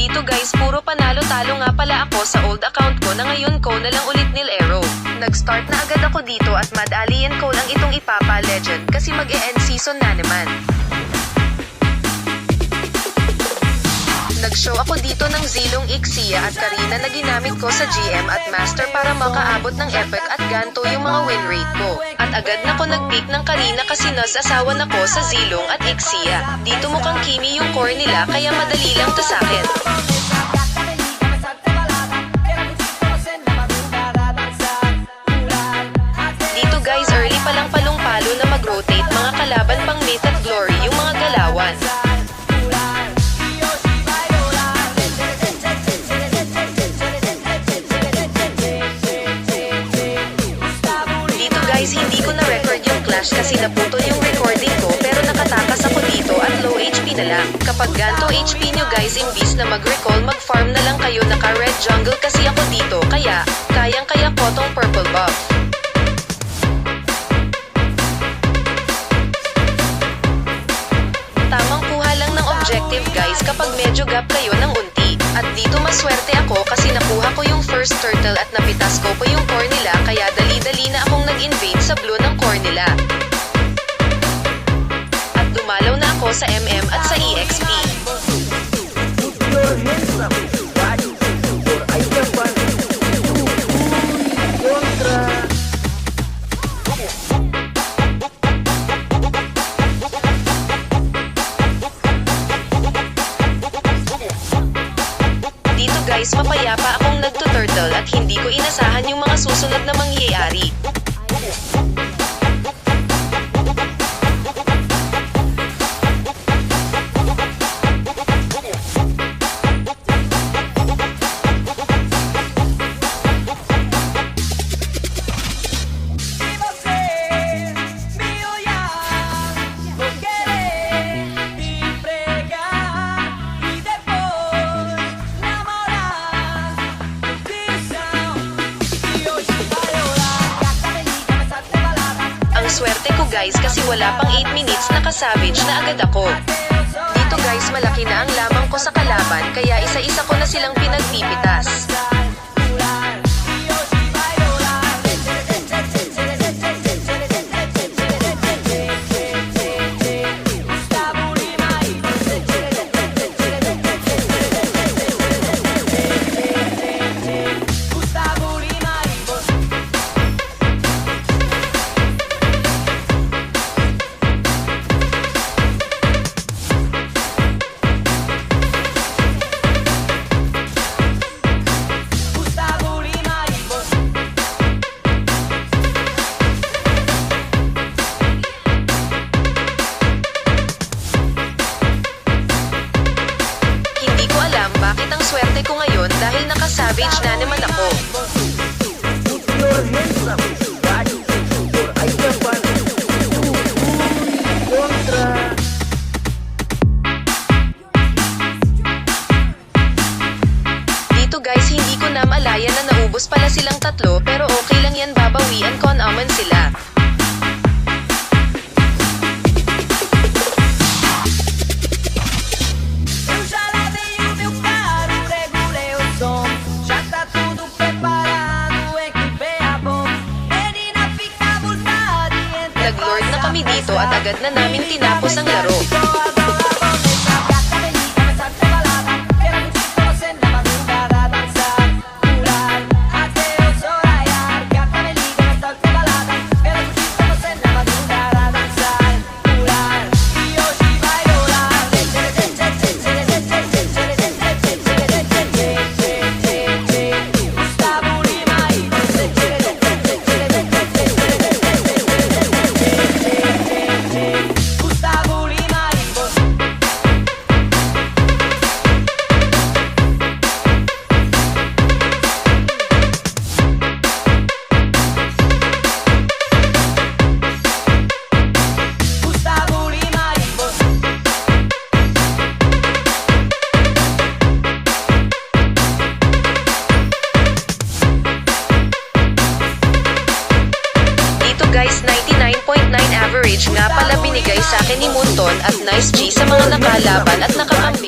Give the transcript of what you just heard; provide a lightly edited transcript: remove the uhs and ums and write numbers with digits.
Dito guys, puro panalo-talo nga pala ako sa old account ko na ngayon ko na lang ulit nil-aero. Nag-start na agad ako dito at Mad Alien ko lang itong ipapa-legend kasi mag-e-end season na naman. Nag-show ako dito ng Zilong Ixia at Karina na ginamit ko sa GM at Master para makaabot ng epic at ganto yung mga win rate ko. At agad na ko nag-pick ng Karina kasi nas-asawa na ko sa Zilong at Ixia. Dito mukhang Kimi yung core nila kaya madali lang to sa'kin. Dito guys, early palang palong-palo na mag-rotate mga kalaban pang myth at glory yung mga galawan. Guys, hindi ko na-record yung clash kasi naputol yung recording ko pero nakatakas ako dito at low HP na lang. Kapag ganto HP nyo guys, imbis na mag-recall, mag-farm na lang kayo naka-red jungle kasi ako dito kaya kayang-kaya ko tong purple buff. Tamang kuha lang ng objective guys kapag medyo gap kayo ng unti. At dito maswerte ako kasi nakuha ko yung first turtle at napitas ko pa yung core nila kaya dali-dali na akong nag-invade sa blue ng core nila. At dumalaw na ako sa MM at sa EXP. Guys, mapayapa akong nagtuturtle at hindi ko inasahan yung mga susunod na mangyayari. Swerte ko guys kasi wala pang 8 minutes naka-savage na agad ako. Dito guys, malaki na ang lamang ko sa kalaban kaya isa-isa ko na silang pinagpipitas. Bakit ang swerte ko ngayon dahil naka-savage na naman ako. Dito guys, hindi ko na malaya na naubos pala silang tatlo pero okay lang yan, babawian ko naman sila. Nag-lord na kami dito at agad na namin tinapos ang laro. guys, 99.9 average nga pala binigay sa akin ni Munton at Nice G sa mga nakalaban at nakakambal.